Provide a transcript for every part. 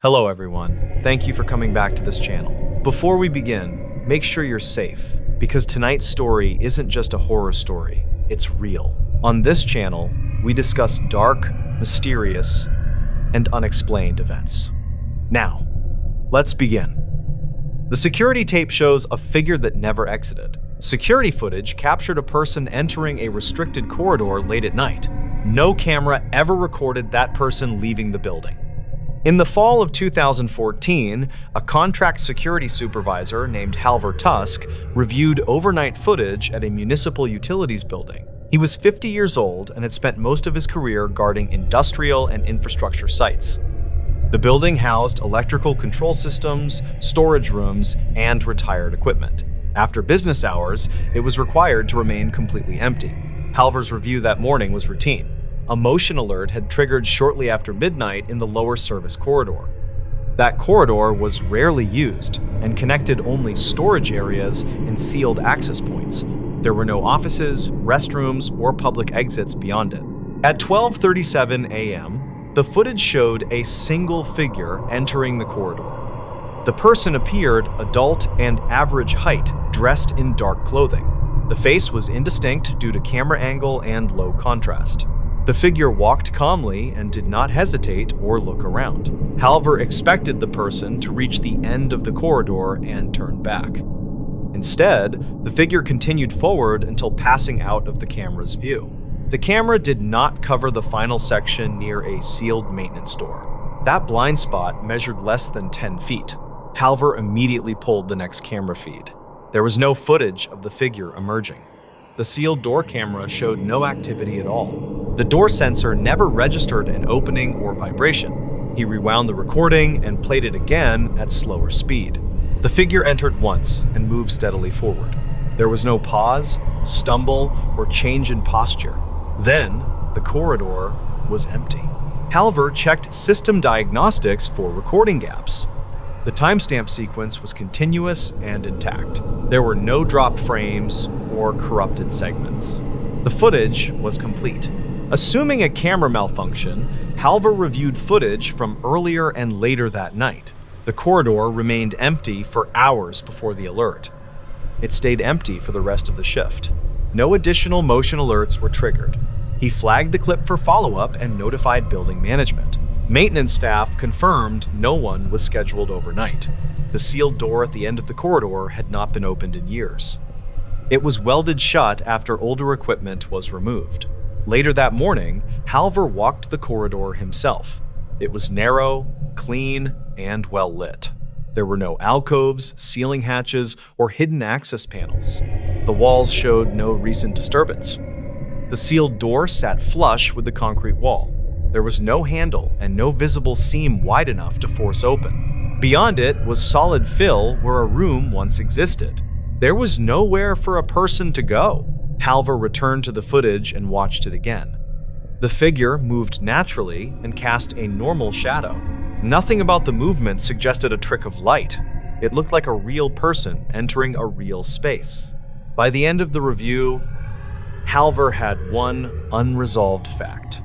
Hello everyone, thank you for coming back to this channel. Before we begin, make sure you're safe, because tonight's story isn't just a horror story, it's real. On this channel, we discuss dark, mysterious, and unexplained events. Now, let's begin. The security tape shows a figure that never exited. Security footage captured a person entering a restricted corridor late at night. No camera ever recorded that person leaving the building. In the fall of 2014, a contract security supervisor named Halvor Tusk reviewed overnight footage at a municipal utilities building. He was 50 years old and had spent most of his career guarding industrial and infrastructure sites. The building housed electrical control systems, storage rooms, and retired equipment. After business hours, it was required to remain completely empty. Halvor's review that morning was routine. A motion alert had triggered shortly after midnight in the lower service corridor. That corridor was rarely used and connected only storage areas and sealed access points. There were no offices, restrooms, or public exits beyond it. At 12:37 a.m., the footage showed a single figure entering the corridor. The person appeared adult and average height, dressed in dark clothing. The face was indistinct due to camera angle and low contrast. The figure walked calmly and did not hesitate or look around. Halvor expected the person to reach the end of the corridor and turn back. Instead, the figure continued forward until passing out of the camera's view. The camera did not cover the final section near a sealed maintenance door. That blind spot measured less than 10 feet. Halvor immediately pulled the next camera feed. There was no footage of the figure emerging. The sealed door camera showed no activity at all. The door sensor never registered an opening or vibration. He rewound the recording and played it again at slower speed. The figure entered once and moved steadily forward. There was no pause, stumble, or change in posture. Then, the corridor was empty. Halvor checked system diagnostics for recording gaps. The timestamp sequence was continuous and intact. There were no dropped frames or corrupted segments. The footage was complete. Assuming a camera malfunction, Halvor reviewed footage from earlier and later that night. The corridor remained empty for hours before the alert. It stayed empty for the rest of the shift. No additional motion alerts were triggered. He flagged the clip for follow-up and notified building management. Maintenance staff confirmed no one was scheduled overnight. The sealed door at the end of the corridor had not been opened in years. It was welded shut after older equipment was removed. Later that morning, Halvor walked the corridor himself. It was narrow, clean, and well lit. There were no alcoves, ceiling hatches, or hidden access panels. The walls showed no recent disturbance. The sealed door sat flush with the concrete wall. There was no handle and no visible seam wide enough to force open. Beyond it was solid fill where a room once existed. There was nowhere for a person to go. Halvor returned to the footage and watched it again. The figure moved naturally and cast a normal shadow. Nothing about the movement suggested a trick of light. It looked like a real person entering a real space. By the end of the review, Halvor had one unresolved fact.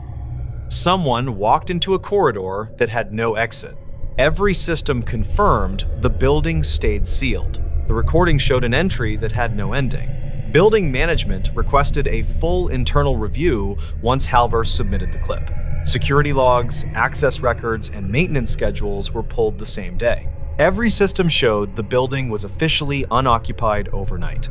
Someone walked into a corridor that had no exit. Every system confirmed the building stayed sealed. The recording showed an entry that had no ending. Building management requested a full internal review once Halvor submitted the clip. Security logs, access records, and maintenance schedules were pulled the same day. Every system showed the building was officially unoccupied overnight.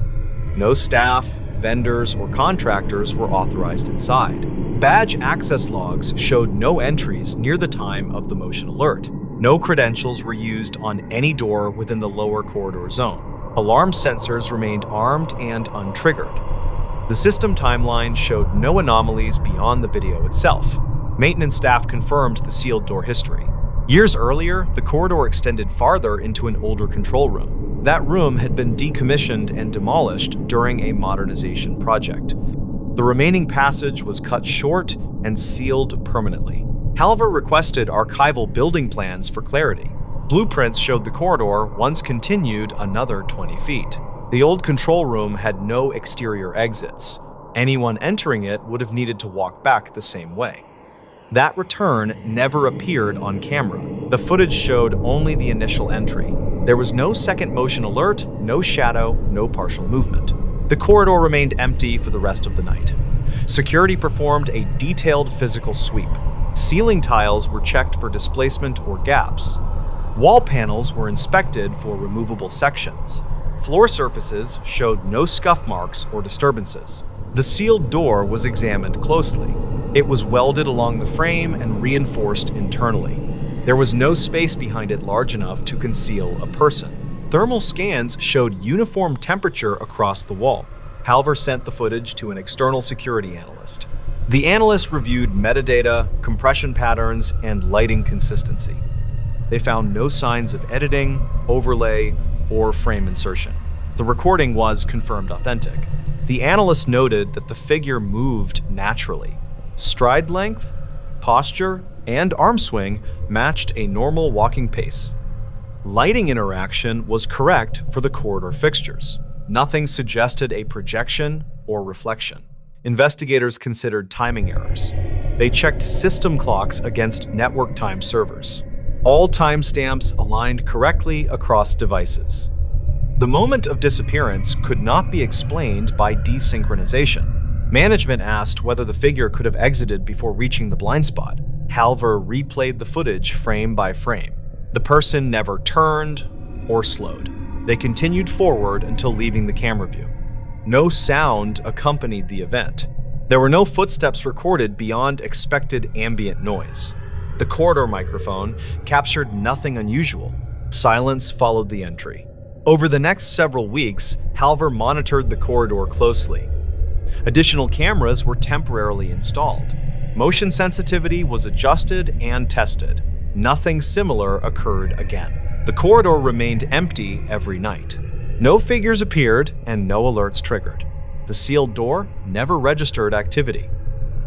No staff, vendors, or contractors were authorized inside. Badge access logs showed no entries near the time of the motion alert. No credentials were used on any door within the lower corridor zone. Alarm sensors remained armed and untriggered. The system timeline showed no anomalies beyond the video itself. Maintenance staff confirmed the sealed door history. Years earlier, the corridor extended farther into an older control room. That room had been decommissioned and demolished during a modernization project. The remaining passage was cut short and sealed permanently. Halvor requested archival building plans for clarity. Blueprints showed the corridor once continued another 20 feet. The old control room had no exterior exits. Anyone entering it would have needed to walk back the same way. That return never appeared on camera. The footage showed only the initial entry. There was no second motion alert, no shadow, no partial movement. The corridor remained empty for the rest of the night. Security performed a detailed physical sweep. Ceiling tiles were checked for displacement or gaps. Wall panels were inspected for removable sections. Floor surfaces showed no scuff marks or disturbances. The sealed door was examined closely. It was welded along the frame and reinforced internally. There was no space behind it large enough to conceal a person. Thermal scans showed uniform temperature across the wall. Halver sent the footage to an external security analyst. The analyst reviewed metadata, compression patterns, and lighting consistency. They found no signs of editing, overlay, or frame insertion. The recording was confirmed authentic. The analyst noted that the figure moved naturally. Stride length, posture, and arm swing matched a normal walking pace. Lighting interaction was correct for the corridor fixtures. Nothing suggested a projection or reflection. Investigators considered timing errors. They checked system clocks against network time servers. All timestamps aligned correctly across devices. The moment of disappearance could not be explained by desynchronization. Management asked whether the figure could have exited before reaching the blind spot. Halver replayed the footage frame by frame. The person never turned or slowed. They continued forward until leaving the camera view. No sound accompanied the event. There were no footsteps recorded beyond expected ambient noise. The corridor microphone captured nothing unusual. Silence followed the entry. Over the next several weeks, Halver monitored the corridor closely. Additional cameras were temporarily installed. Motion sensitivity was adjusted and tested. Nothing similar occurred again. The corridor remained empty every night. No figures appeared and no alerts triggered. The sealed door never registered activity.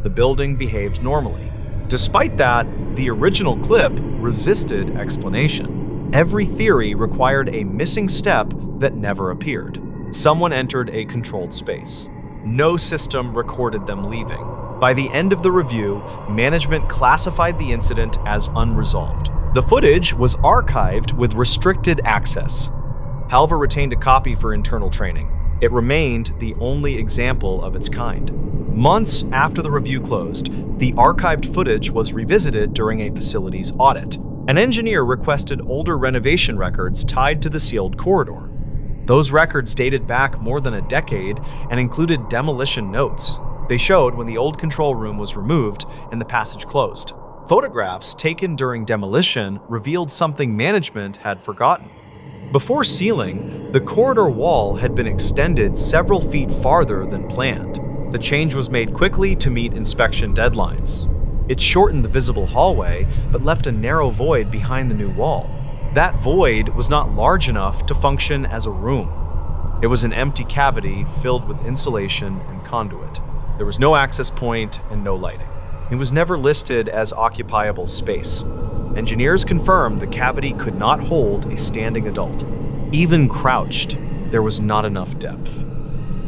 The building behaved normally. Despite that, the original clip resisted explanation. Every theory required a missing step that never appeared. Someone entered a controlled space. No system recorded them leaving. By the end of the review, management classified the incident as unresolved. The footage was archived with restricted access. Halver retained a copy for internal training. It remained the only example of its kind. Months after the review closed, the archived footage was revisited during a facilities audit. An engineer requested older renovation records tied to the sealed corridor. Those records dated back more than a decade and included demolition notes. They showed when the old control room was removed and the passage closed. Photographs taken during demolition revealed something management had forgotten. Before sealing, the corridor wall had been extended several feet farther than planned. The change was made quickly to meet inspection deadlines. It shortened the visible hallway, but left a narrow void behind the new wall. That void was not large enough to function as a room. It was an empty cavity filled with insulation and conduit. There was no access point and no lighting. It was never listed as occupiable space. Engineers confirmed the cavity could not hold a standing adult. Even crouched, there was not enough depth.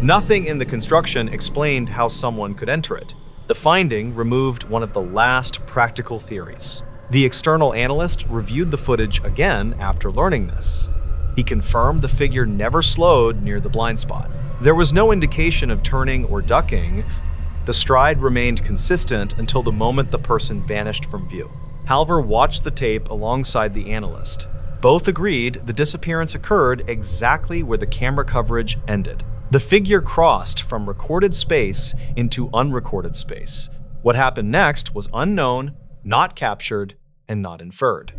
Nothing in the construction explained how someone could enter it. The finding removed one of the last practical theories. The external analyst reviewed the footage again after learning this. He confirmed the figure never slowed near the blind spot. There was no indication of turning or ducking. The stride remained consistent until the moment the person vanished from view. Halver watched the tape alongside the analyst. Both agreed the disappearance occurred exactly where the camera coverage ended. The figure crossed from recorded space into unrecorded space. What happened next was unknown, not captured, and not inferred.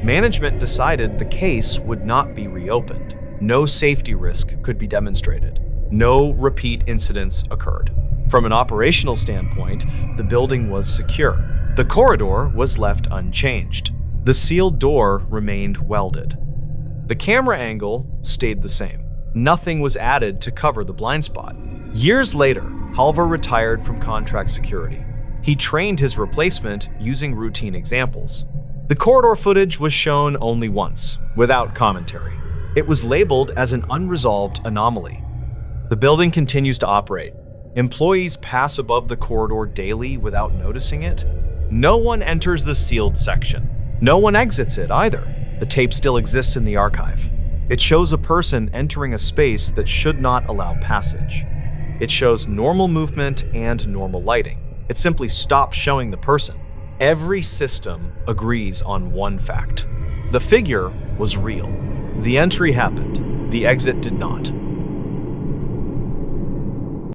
Management decided the case would not be reopened. No safety risk could be demonstrated. No repeat incidents occurred. From an operational standpoint, the building was secure. The corridor was left unchanged. The sealed door remained welded. The camera angle stayed the same. Nothing was added to cover the blind spot. Years later, Halver retired from contract security. He trained his replacement using routine examples. The corridor footage was shown only once, without commentary. It was labeled as an unresolved anomaly. The building continues to operate. Employees pass above the corridor daily without noticing it. No one enters the sealed section. No one exits it either. The tape still exists in the archive. It shows a person entering a space that should not allow passage. It shows normal movement and normal lighting. It simply stops showing the person. Every system agrees on one fact. The figure was real. The entry happened. The exit did not.